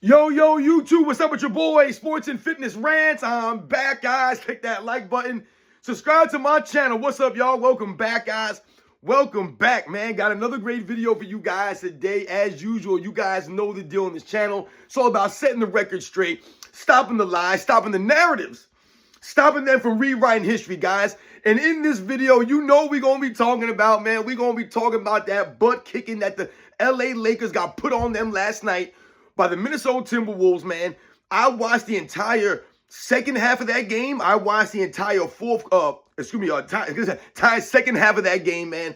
Yo, YouTube, what's up with your boy, Sports and Fitness Rants? I'm back, guys. Click that like button. Subscribe to my channel. What's up, y'all? Welcome back, guys. Welcome back, man. Got another great video for you guys today. As usual, you guys know the deal on this channel. It's all about setting the record straight, stopping the lies, stopping the narratives, stopping them from rewriting history, guys. And in this video, you know we're going to be talking about, man, we're going to be talking about that butt kicking that the LA Lakers got put on them last night by the Minnesota Timberwolves, man. I watched the entire second half of that game. I watched the entire entire second half of that game, man.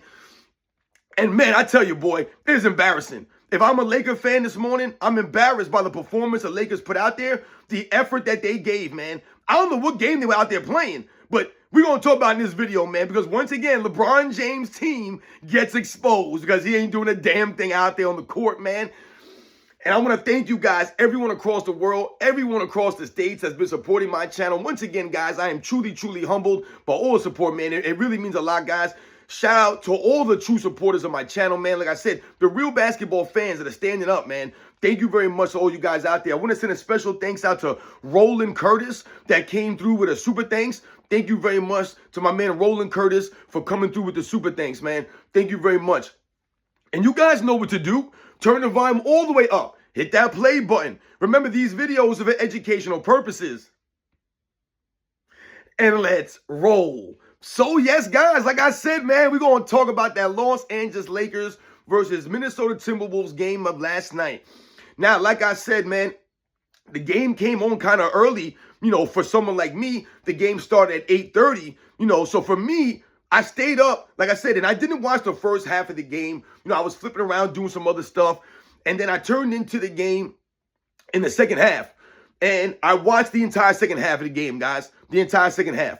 And man, I tell you, boy, it is embarrassing. If I'm a Laker fan this morning, I'm embarrassed by the performance the Lakers put out there, the effort that they gave, man. I don't know what game they were out there playing, but we're going to talk about in this video, man, because once again, LeBron James' team gets exposed because he ain't doing a damn thing out there on the court, man. And I want to thank you guys, everyone across the world, everyone across the states has been supporting my channel. Once again, guys, I am truly, truly humbled by all the support, man. It really means a lot, guys. Shout out to all the true supporters of my channel, man. Like I said, the real basketball fans that are standing up, man. Thank you very much to all you guys out there. I want to send a special thanks out to Roland Curtis that came through with a super thanks. Thank you very much to my man Roland Curtis for coming through with the super thanks, man. Thank you very much. And you guys know what to do. Turn the volume all the way up. Hit that play button. Remember, these videos are for educational purposes. And let's roll. So, yes, guys, like I said, man, we're going to talk about that Los Angeles Lakers versus Minnesota Timberwolves game of last night. Now, like I said, man, the game came on kind of early. You know, for someone like me, the game started at 8:30. You know, so for me, I stayed up, like I said, and I didn't watch the first half of the game. You know, I was flipping around doing some other stuff. And then I turned into the game in the second half. And I watched the entire second half of the game, guys. The entire second half.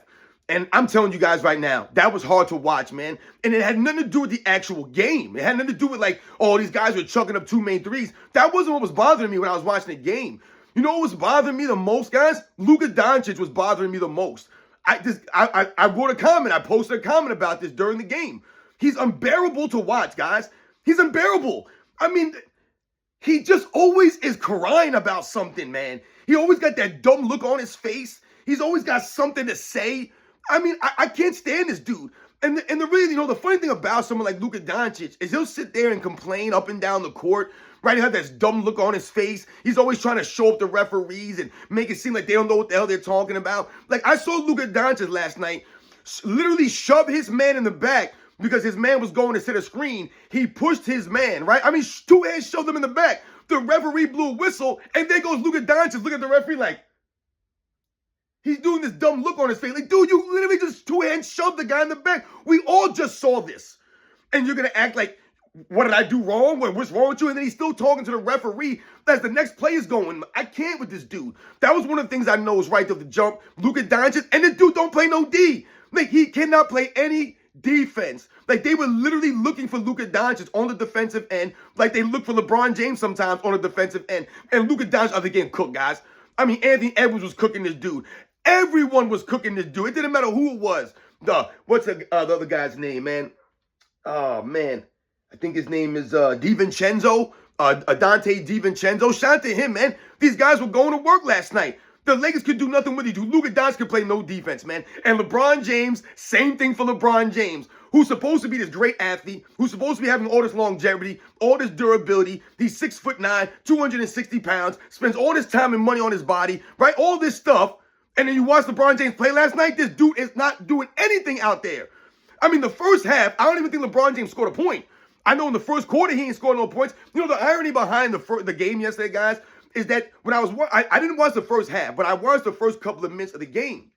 And I'm telling you guys right now, that was hard to watch, man. And it had nothing to do with the actual game. It had nothing to do with like, oh, these guys were chucking up 2 main threes. That wasn't what was bothering me when I was watching the game. You know what was bothering me the most, guys? Luka Doncic was bothering me the most. I wrote a comment. I posted a comment about this during the game. He's unbearable to watch, guys. He's unbearable. I mean, he just always is crying about something, man. He always got that dumb look on his face. He's always got something to say. I mean, I can't stand this dude. And the really, you know, the funny thing about someone like Luka Doncic is he'll sit there and complain up and down the court, right? He'll have this dumb look on his face. He's always trying to show up the referees and make it seem like they don't know what the hell they're talking about. Like, I saw Luka Doncic last night literally shove his man in the back because his man was going to set a screen. He pushed his man, right? I mean, 2 hands shoved him in the back. The referee blew a whistle, and there goes Luka Doncic. Look at the referee like, he's doing this dumb look on his face. Like, dude, you literally just 2 hands shoved the guy in the back. We all just saw this. And you're going to act like, what did I do wrong? What's wrong with you? And then he's still talking to the referee as the next play is going. I can't with this dude. That was one of the things I know is right off the jump. Luka Doncic, and this dude don't play no D. Like, he cannot play any defense. Like, they were literally looking for Luka Doncic on the defensive end, like they look for LeBron James sometimes on the defensive end. And Luka Doncic, are getting cooked, guys. I mean, Anthony Edwards was cooking this dude. Everyone was cooking this dude. It didn't matter who it was. What's the other guy's name, man? Oh, man. I think his name is DiVincenzo. Dante DiVincenzo. Shout out to him, man. These guys were going to work last night. The Lakers could do nothing with each other. Luka Doncic could play no defense, man. And LeBron James, same thing for LeBron James, who's supposed to be this great athlete, who's supposed to be having all this longevity, all this durability. He's 6'9", 260 pounds, spends all this time and money on his body, right? All this stuff. And then you watch LeBron James play last night. This dude is not doing anything out there. I mean, the first half, I don't even think LeBron James scored a point. I know in the first quarter he ain't scored no points. You know, the irony behind the game yesterday, guys, is that when I didn't watch the first half, but I watched the first couple of minutes of the game.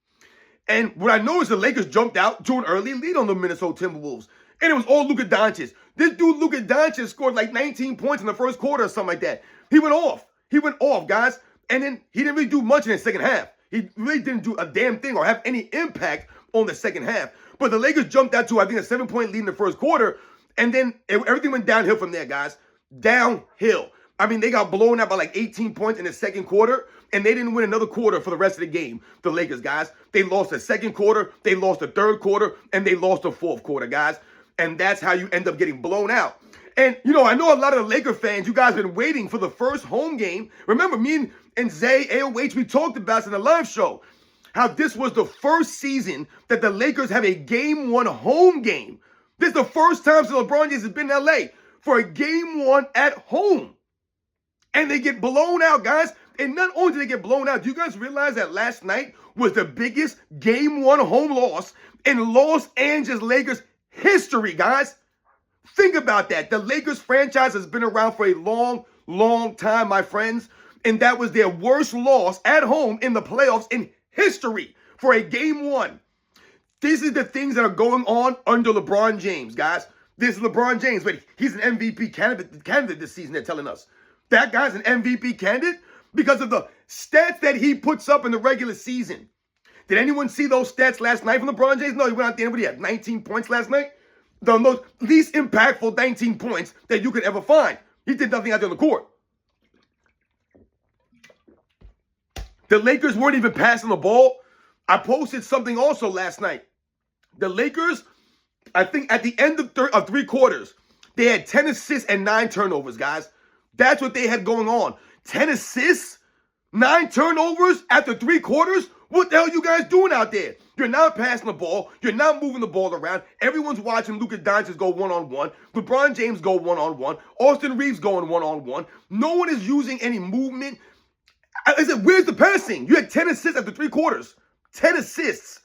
And what I noticed, the Lakers jumped out to an early lead on the Minnesota Timberwolves. And it was all Luka Doncic. This dude, Luka Doncic, scored like 19 points in the first quarter or something like that. He went off. He went off, guys. And then he didn't really do much in the second half. He really didn't do a damn thing or have any impact on the second half. But the Lakers jumped out to, I think, a 7-point lead in the first quarter. And then everything went downhill from there, guys. Downhill. I mean, they got blown out by like 18 points in the second quarter, and they didn't win another quarter for the rest of the game, the Lakers, guys. They lost the second quarter, they lost the third quarter, and they lost the fourth quarter, guys. And that's how you end up getting blown out. And, I know a lot of the Laker fans, you guys been waiting for the first home game. Remember, me and Zay, AOH, we talked about this in the live show, how this was the first season that the Lakers have a Game 1 home game. This is the first time since LeBron James has been in LA for a Game 1 at home. And they get blown out, guys. And not only did they get blown out, do you guys realize that last night was the biggest Game 1 home loss in Los Angeles Lakers history, guys? Think about that. The Lakers franchise has been around for a long, long time, my friends. And that was their worst loss at home in the playoffs in history for a Game 1. This is the things that are going on under LeBron James, guys. This is LeBron James, but he's an MVP candidate this season, they're telling us. That guy's an MVP candidate because of the stats that he puts up in the regular season. Did anyone see those stats last night from LeBron James? No, he went out there and he had 19 points last night. The most least impactful 19 points that you could ever find. He did nothing out there on the court. The Lakers weren't even passing the ball. I posted something also last night. The Lakers, I think at the end of 3 quarters, they had 10 assists and 9 turnovers, guys. That's what they had going on. 10 assists, 9 turnovers after 3 quarters? What the hell are you guys doing out there? You're not passing the ball. You're not moving the ball around. Everyone's watching Luka Doncic go one-on-one. LeBron James go one-on-one. Austin Reeves going one-on-one. No one is using any movement. I said, where's the passing? You had 10 assists after 3 quarters. 10 assists.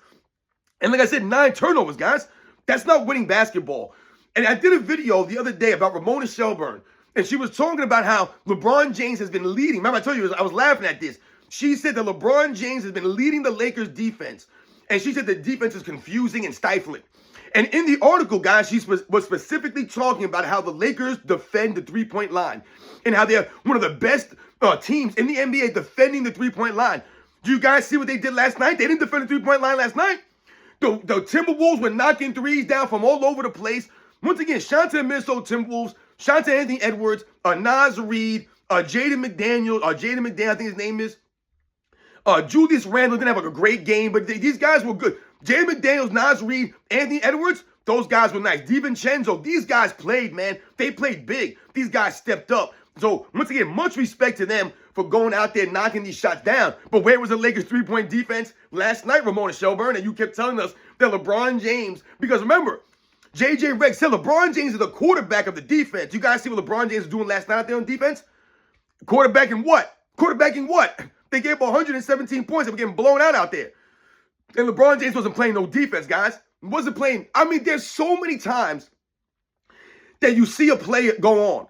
And like I said, 9 turnovers, guys. That's not winning basketball. And I did a video the other day about Ramona Shelburne. And she was talking about how LeBron James has been leading. Remember, I told you, I was laughing at this. She said that LeBron James has been leading the Lakers defense. And she said the defense is confusing and stifling. And in the article, guys, she was specifically talking about how the Lakers defend the three-point line. And how they're one of the best teams in the NBA defending the three-point line. Do you guys see what they did last night? They didn't defend the three-point line last night. The Timberwolves were knocking threes down from all over the place. Once again, shout out to the Minnesota Timberwolves. Shout out to Anthony Edwards, Naz Reid, Jaden McDaniel, I think his name is. Julius Randle didn't have a great game, but these guys were good. Jaden McDaniels, Naz Reid, Anthony Edwards, those guys were nice. DiVincenzo, these guys played, man. They played big. These guys stepped up. So, once again, much respect to them for going out there knocking these shots down. But where was the Lakers' three-point defense last night, Ramona Shelburne? And you kept telling us that LeBron James, because remember, JJ Redick said LeBron James is the quarterback of the defense. You guys see what LeBron James was doing last night out there on defense? Quarterbacking what? They gave up 117 points and were getting blown out there. And LeBron James wasn't playing no defense, guys. He wasn't playing. I mean, there's so many times that you see a play go on.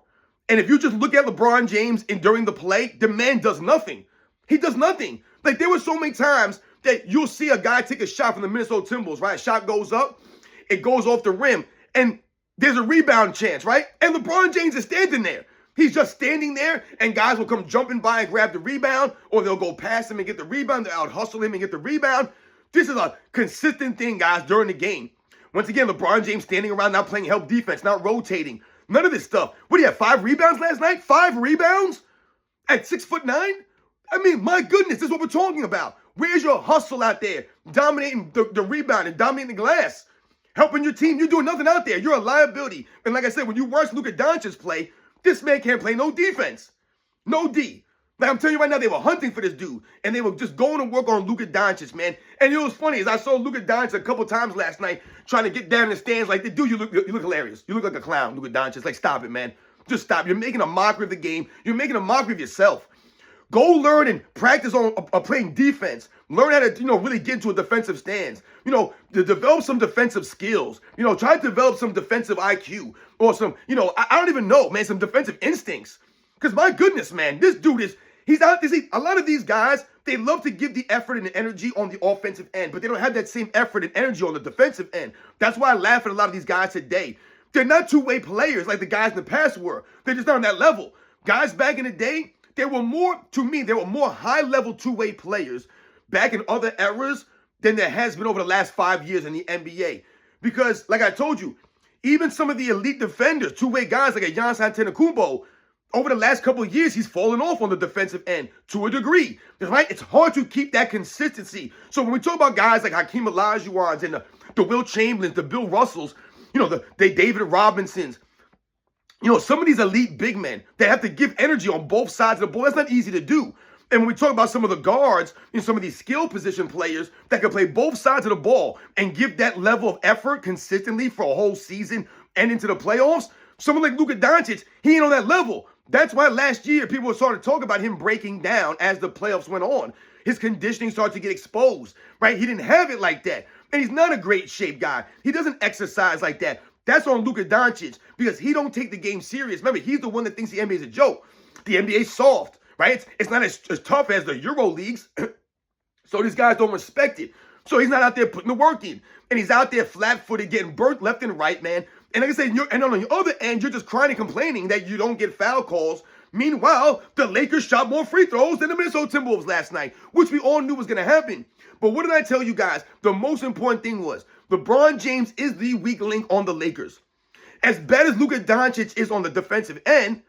And if you just look at LeBron James during the play, the man does nothing. He does nothing. Like, there were so many times that you'll see a guy take a shot from the Minnesota Timberwolves, right? Shot goes up, it goes off the rim, and there's a rebound chance, right? And LeBron James is standing there. He's just standing there, and guys will come jumping by and grab the rebound, or they'll go past him and get the rebound. They'll out-hustle him and get the rebound. This is a consistent thing, guys, during the game. Once again, LeBron James standing around, not playing help defense, not rotating. None of this stuff. What do you have, 5 rebounds last night? 5 rebounds? At 6'9"? I mean, my goodness, this is what we're talking about. Where's your hustle out there? Dominating the rebound and dominating the glass. Helping your team. You're doing nothing out there. You're a liability. And like I said, when you watch Luka Doncic play, this man can't play no defense. No D. Like I'm telling you right now, they were hunting for this dude. And they were just going to work on Luka Doncic, man. And it was funny, as I saw Luka Doncic a couple times last night trying to get down in the stands like, dude, you look hilarious. You look like a clown, Luka Doncic. Like, stop it, man. Just stop. You're making a mockery of the game. You're making a mockery of yourself. Go learn and practice on playing defense. Learn how to, really get into a defensive stance. To develop some defensive skills. Try to develop some defensive IQ or some, I don't even know, man, some defensive instincts. Because my goodness, man, this dude he's out. A lot of these guys, they love to give the effort and the energy on the offensive end, but they don't have that same effort and energy on the defensive end. That's why I laugh at a lot of these guys today. They're not two-way players like the guys in the past were. They're just not on that level. Guys back in the day, there were more high-level two-way players back in other eras than there has been over the last 5 years in the NBA. Because, like I told you, even some of the elite defenders, two-way guys like a Giannis Antetokounmpo, over the last couple of years, he's fallen off on the defensive end to a degree. Right? It's hard to keep that consistency. So when we talk about guys like Hakeem Olajuwons and the Will Chamberlains, the Bill Russells, the David Robinsons, Some of these elite big men, they have to give energy on both sides of the ball. That's not easy to do. And when we talk about some of the guards, some of these skill position players that can play both sides of the ball and give that level of effort consistently for a whole season and into the playoffs, someone like Luka Doncic, he ain't on that level. That's why last year people were starting to talk about him breaking down as the playoffs went on. His conditioning started to get exposed, right? He didn't have it like that. And he's not a great shape guy. He doesn't exercise like that. That's on Luka Doncic because he don't take the game serious. Remember, he's the one that thinks the NBA is a joke. The NBA's soft, right? It's not as tough as the Euro leagues. So these guys don't respect it. So he's not out there putting the work in. And he's out there flat-footed, getting burnt left and right, man. And like I said, and on the other end, you're just crying and complaining that you don't get foul calls. Meanwhile, the Lakers shot more free throws than the Minnesota Timberwolves last night, which we all knew was going to happen. But what did I tell you guys? The most important thing was LeBron James is the weak link on the Lakers. As bad as Luka Doncic is on the defensive end,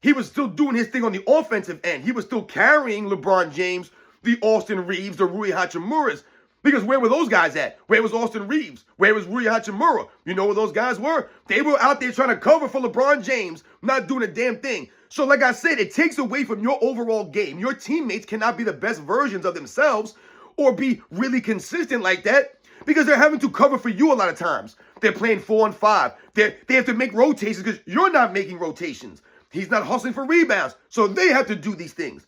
he was still doing his thing on the offensive end. He was still carrying LeBron James, the Austin Reeves, the Rui Hachimuras. Because where were those guys at? Where was Austin Reeves? Where was Rui Hachimura? You know where those guys were? They were out there trying to cover for LeBron James, not doing a damn thing. So like I said, it takes away from your overall game. Your teammates cannot be the best versions of themselves or be really consistent like that because they're having to cover for you a lot of times. They're playing 4-on-5. They have to make rotations because you're not making rotations. He's not hustling for rebounds. So they have to do these things.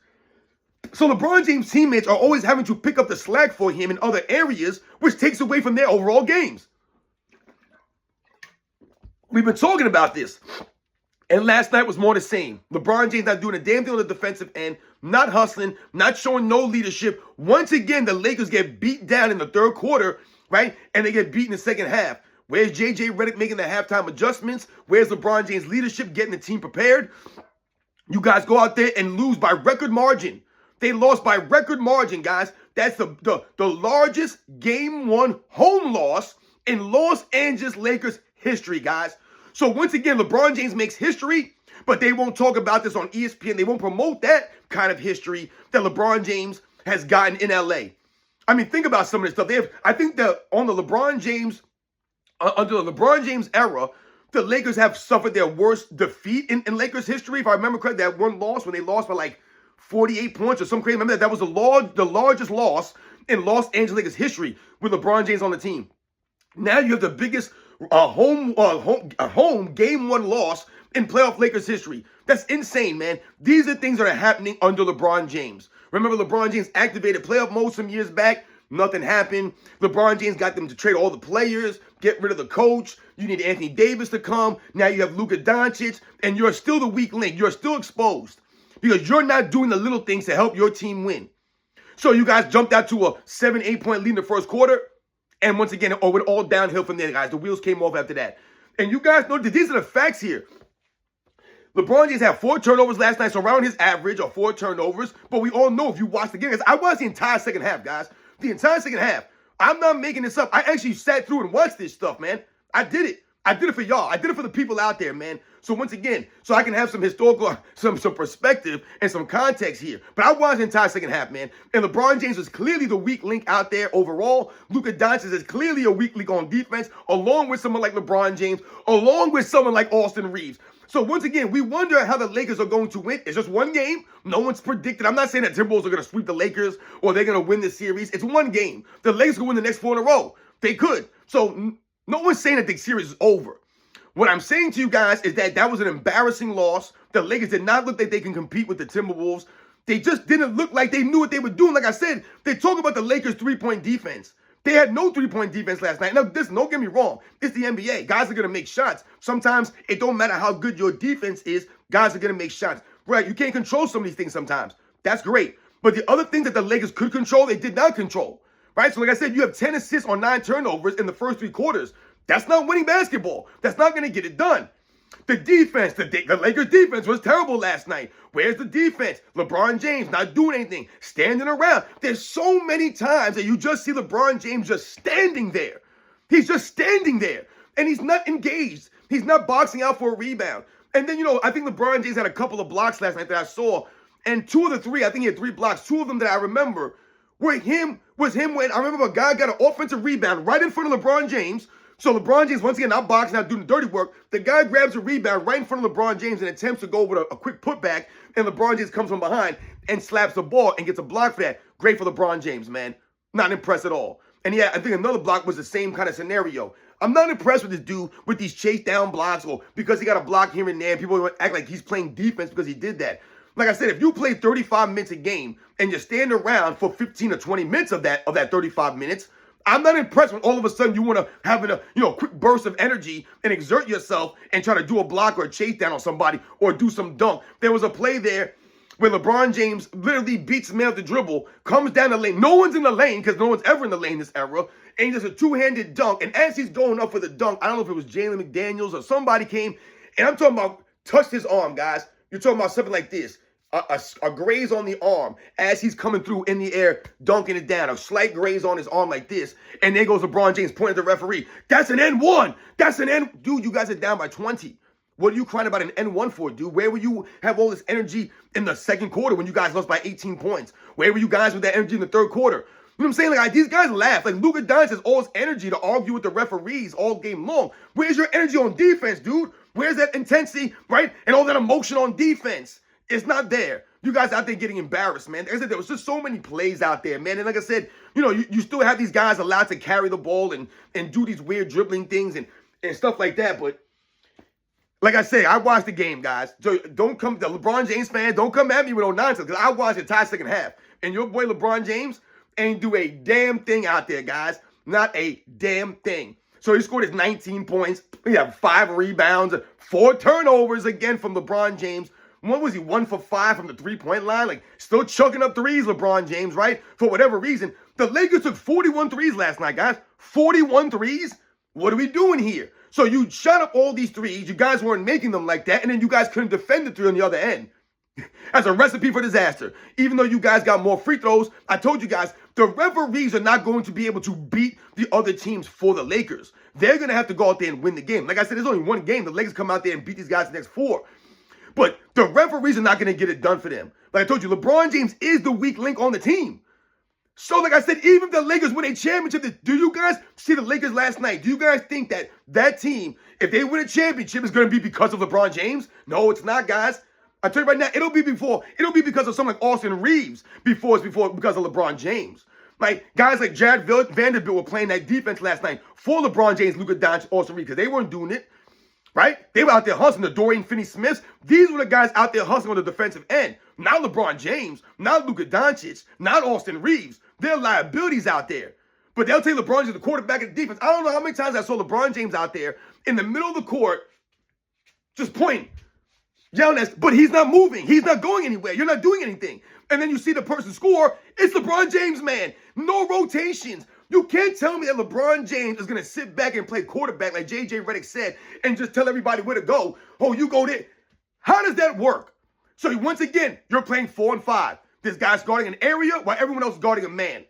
So LeBron James' teammates are always having to pick up the slack for him in other areas, which takes away from their overall games. We've been talking about this. And last night was more the same. LeBron James not doing a damn thing on the defensive end, not hustling, not showing no leadership. Once again, the Lakers get beat down in the third quarter, right? And they get beat in the second half. Where's J.J. Redick making the halftime adjustments? Where's LeBron James' leadership getting the team prepared? You guys go out there and lose by record margin. They lost by record margin, guys. That's the largest Game 1 home loss in Los Angeles Lakers history, guys. So once again, LeBron James makes history, but they won't talk about this on ESPN. They won't promote that kind of history that LeBron James has gotten in LA. I mean, think about some of this stuff. I think that on the LeBron James, under the LeBron James era, the Lakers have suffered their worst defeat in Lakers history. If I remember correctly, that one loss when they lost by like 48 points or some crazy. Remember that was the largest loss in Los Angeles Lakers history with LeBron James on the team. Now you have the biggest home Game 1 loss in playoff Lakers history. That's insane, man. These are things that are happening under LeBron James. Remember LeBron James activated playoff mode some years back? Nothing happened. LeBron James got them to trade all the players, get rid of the coach. You need Anthony Davis to come. Now you have Luka Doncic, and you're still the weak link. You're still exposed because you're not doing the little things to help your team win. So you guys jumped out to a 7-8 point lead in the first quarter. And once again, it went all downhill from there, guys. The wheels came off after that. And you guys know that these are the facts here. LeBron James had 4 turnovers last night, so around his average of 4 turnovers. But we all know if you watch the game, I watched the entire second half, guys. The entire second half. I'm not making this up. I actually sat through and watched this stuff, man. I did it. I did it for y'all. I did it for the people out there, man. So once again, so I can have some historical, some perspective and some context here. But I watched the entire second half, man. And LeBron James was clearly the weak link out there overall. Luka Doncic is clearly a weak link on defense, along with someone like LeBron James, along with someone like Austin Reeves. So once again, we wonder how the Lakers are going to win. It's just one game. No one's predicted. I'm not saying that Timberwolves are going to sweep the Lakers or they're going to win this series. It's one game. The Lakers can win the next 4 in a row. They could. So no one's saying that the series is over. What I'm saying to you guys is that was an embarrassing loss. The Lakers did not look like they can compete with the Timberwolves. They just didn't look like they knew what they were doing. Like I said, they talk about the Lakers' 3-point defense. They had no 3-point defense last night. Now, don't get me wrong. It's the NBA. Guys are going to make shots. Sometimes it don't matter how good your defense is. Guys are going to make shots. Right? You can't control some of these things sometimes. That's great. But the other things that the Lakers could control, they did not control. Right? So like I said, you have 10 assists on 9 turnovers in the first 3 quarters. That's not winning basketball. That's not going to get it done. The defense, the Lakers defense was terrible last night. Where's the defense? LeBron James not doing anything, standing around. There's so many times that you just see LeBron James just standing there. He's just standing there, and he's not engaged. He's not boxing out for a rebound. And then, I think LeBron James had a couple of blocks last night that I saw, and 2 of the 3, I think he had 3 blocks. 2 of them that I remember was him when I remember a guy got an offensive rebound right in front of LeBron James, So LeBron James, once again, not boxing, not doing the dirty work. The guy grabs a rebound right in front of LeBron James and attempts to go with a quick putback, and LeBron James comes from behind and slaps the ball and gets a block for that. Great for LeBron James, man. Not impressed at all. And yeah, I think another block was the same kind of scenario. I'm not impressed with this dude with these chase down blocks or because he got a block here and there. And people act like he's playing defense because he did that. Like I said, if you play 35 minutes a game and you stand around for 15 or 20 minutes of that 35 minutes, I'm not impressed when all of a sudden you want to have a quick burst of energy and exert yourself and try to do a block or a chase down on somebody or do some dunk. There was a play there where LeBron James literally beats man off the dribble, comes down the lane. No one's in the lane because no one's ever in the lane this era. And he does a two-handed dunk. And as he's going up for the dunk, I don't know if it was Jalen McDaniels or somebody came. And I'm talking about touched his arm, guys. You're talking about something like this. A graze on the arm as he's coming through in the air, dunking it down. A slight graze on his arm like this. And there goes LeBron James pointing at the referee. That's an N1. That's an N. Dude, you guys are down by 20. What are you crying about an N1 for, dude? Where were you have all this energy in the second quarter when you guys lost by 18 points? Where were you guys with that energy in the third quarter? You know what I'm saying? Like, these guys laugh. Like, Luka Doncic has all his energy to argue with the referees all game long. Where's your energy on defense, dude? Where's that intensity, right? And all that emotion on defense? It's not there. You guys out there getting embarrassed, man. Like I said, there was just so many plays out there, man. And like I said, you still have these guys allowed to carry the ball and do these weird dribbling things and stuff like that. But like I say, I watched the game, guys. So don't come, the LeBron James fan, don't come at me with no nonsense because I watched the entire second half. And your boy LeBron James ain't do a damn thing out there, guys. Not a damn thing. So he scored his 19 points. He had 5 rebounds, 4 turnovers again from LeBron James. What was he, 1 for 5 from the three-point line? Like, still chucking up threes, LeBron James, right? For whatever reason. The Lakers took 41 threes last night, guys. 41 threes? What are we doing here? So you shot up all these threes. You guys weren't making them like that. And then you guys couldn't defend the three on the other end. That's a recipe for disaster. Even though you guys got more free throws, I told you guys, the referees are not going to be able to beat the other teams for the Lakers. They're going to have to go out there and win the game. Like I said, there's only one game. The Lakers come out there and beat these guys the next 4. But the referees are not going to get it done for them. Like I told you, LeBron James is the weak link on the team. So like I said, even if the Lakers win a championship, do you guys see the Lakers last night? Do you guys think that team, if they win a championship, is going to be because of LeBron James? No, it's not, guys. I tell you right now, it'll be because of someone like Austin Reeves because of LeBron James. Like, guys like Jared Vanderbilt were playing that defense last night for LeBron James, Luka Doncic, Austin Reeves, because they weren't doing it. Right? They were out there hustling, the Dorian Finney-Smiths. These were the guys out there hustling on the defensive end. Not LeBron James, not Luka Doncic, not Austin Reeves. They're liabilities out there. But they'll take LeBron James, the quarterback of the defense. I don't know how many times I saw LeBron James out there in the middle of the court just pointing, yelling at, but he's not moving. He's not going anywhere. You're not doing anything. And then you see the person score. It's LeBron James, man. No rotations. You can't tell me that LeBron James is going to sit back and play quarterback like J.J. Redick said and just tell everybody where to go. Oh, you go there. How does that work? So once again, you're playing 4 and 5. This guy's guarding an area while everyone else is guarding a man.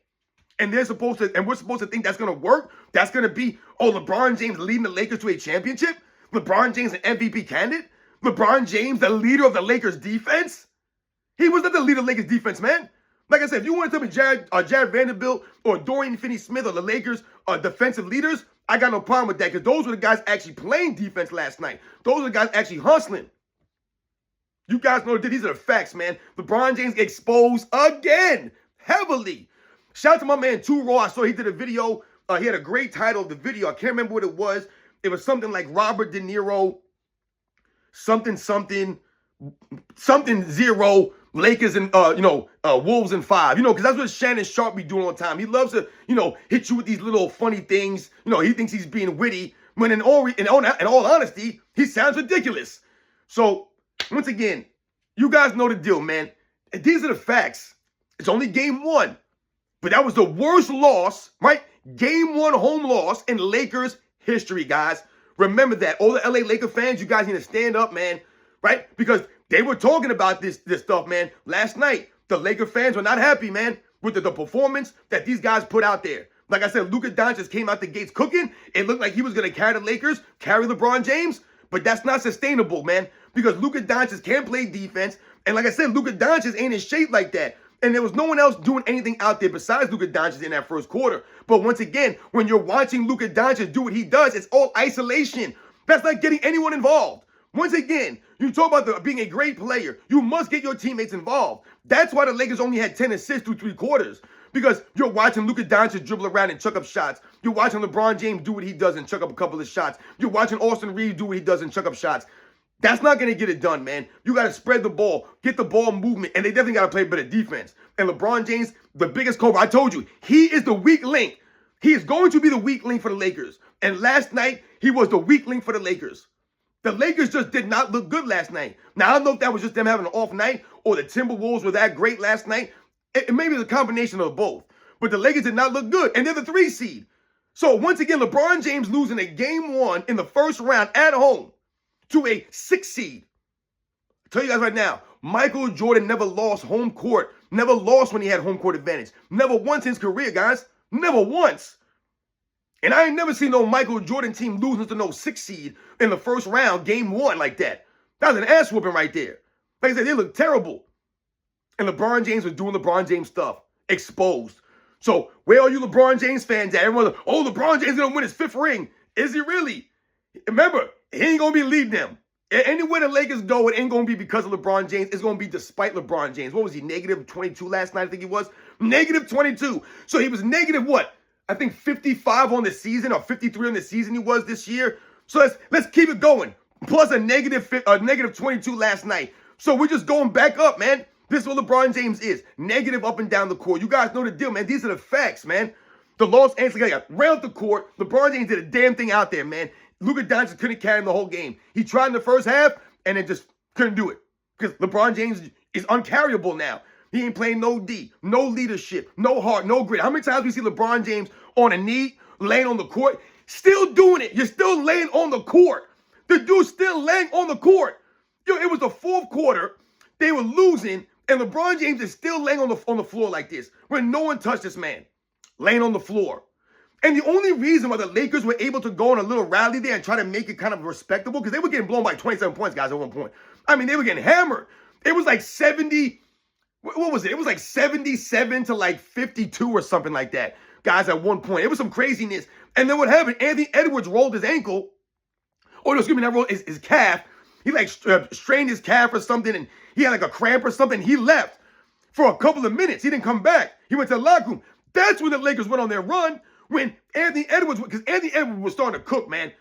And we're supposed to think that's going to work? That's going to be, LeBron James leading the Lakers to a championship? LeBron James an MVP candidate? LeBron James the leader of the Lakers defense? He was not the leader of the Lakers defense, man. Like I said, if you want to tell me Jared Vanderbilt or Dorian Finney-Smith or the Lakers are defensive leaders, I got no problem with that because those were the guys actually playing defense last night. Those are the guys actually hustling. You guys know that these are the facts, man. LeBron James exposed again, heavily. Shout out to my man, 2 Raw. I saw he did a video. He had a great title of the video. I can't remember what it was. It was something like Robert De Niro, something 0, Lakers and, Wolves in 5. Because that's what Shannon Sharp be doing all the time. He loves to, hit you with these little funny things. He thinks he's being witty. When in all honesty, he sounds ridiculous. So, once again, you guys know the deal, man. And these are the facts. It's only game 1. But that was the worst loss, right? Game 1 home loss in Lakers history, guys. Remember that. All the LA Laker fans, you guys need to stand up, man. Right? Because they were talking about this stuff, man. Last night, the Laker fans were not happy, man, with the performance that these guys put out there. Like I said, Luka Doncic came out the gates cooking. It looked like he was going to carry the Lakers, carry LeBron James. But that's not sustainable, man. Because Luka Doncic can't play defense. And like I said, Luka Doncic ain't in shape like that. And there was no one else doing anything out there besides Luka Doncic in that first quarter. But once again, when you're watching Luka Doncic do what he does, it's all isolation. That's not getting anyone involved. Once again, you talk about being a great player. You must get your teammates involved. That's why the Lakers only had 10 assists through 3 quarters. Because you're watching Luka Doncic dribble around and chuck up shots. You're watching LeBron James do what he does and chuck up a couple of shots. You're watching Austin Reeves do what he does and chuck up shots. That's not going to get it done, man. You got to spread the ball, get the ball movement, and they definitely got to play better defense. And LeBron James, the biggest culprit, I told you, he is the weak link. He is going to be the weak link for the Lakers. And last night, he was the weak link for the Lakers. The Lakers just did not look good last night. Now, I don't know if that was just them having an off night or the Timberwolves were that great last night. It maybe it's a combination of both. But the Lakers did not look good, and they're the 3 seed. So, once again, LeBron James losing a game 1 in the first round at home to a 6 seed. I tell you guys right now, Michael Jordan never lost home court. Never lost when he had home court advantage. Never once in his career, guys. Never once. And I ain't never seen no Michael Jordan team losing to no 6 seed in the first round, game 1 like that. That was an ass whooping right there. Like I said, they looked terrible. And LeBron James was doing LeBron James stuff. Exposed. So, where are you LeBron James fans at? Everyone's like, oh, LeBron James is going to win his 5th ring. Is he really? Remember, he ain't going to be leading them. Anywhere the Lakers go, it ain't going to be because of LeBron James. It's going to be despite LeBron James. What was he, negative 22 last night, I think he was? Negative 22. So he was negative what? I think 55 on the season or 53 on the season he was this year. So let's keep it going. Plus a negative 22 last night. So we're just going back up, man. This is what LeBron James is. Negative up and down the court. You guys know the deal, man. These are the facts, man. The Los Angeles got round the court. LeBron James did a damn thing out there, man. Luka Doncic couldn't carry him the whole game. He tried in the first half and then just couldn't do it. Because LeBron James is uncarryable now. He ain't playing no D, no leadership, no heart, no grit. How many times we see LeBron James on a knee, laying on the court? Still doing it. You're still laying on the court. The dude's still laying on the court. Yo, it was the 4th quarter. They were losing, and LeBron James is still laying on the floor like this, where no one touched this man. Laying on the floor. And the only reason why the Lakers were able to go on a little rally there and try to make it kind of respectable, because they were getting blown by 27 points, guys, at one point. I mean, they were getting hammered. It was like 70, what was it? It was like 77 to like 52 or something like that, guys, at one point. It was some craziness. And then what happened? Anthony Edwards rolled his ankle. Oh, no, excuse me, not rolled his calf. He like strained his calf or something, and he had like a cramp or something. He left for a couple of minutes. He didn't come back. He went to the locker room. That's when the Lakers went on their run, when Anthony Edwards, because Anthony Edwards was starting to cook, man.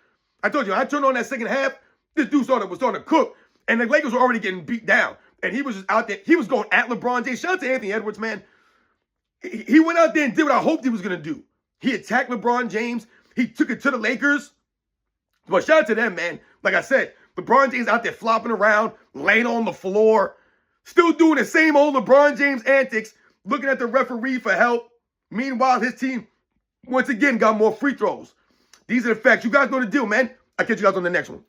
I told you, I turned on that second half, this dude was starting to cook, and the Lakers were already getting beat down. And he was just out there. He was going at LeBron James. Shout out to Anthony Edwards, man. He went out there and did what I hoped he was going to do. He attacked LeBron James. He took it to the Lakers. But shout out to them, man. Like I said, LeBron James out there flopping around, laying on the floor, still doing the same old LeBron James antics, looking at the referee for help. Meanwhile, his team, once again, got more free throws. These are the facts. You guys know the deal, man. I'll catch you guys on the next one.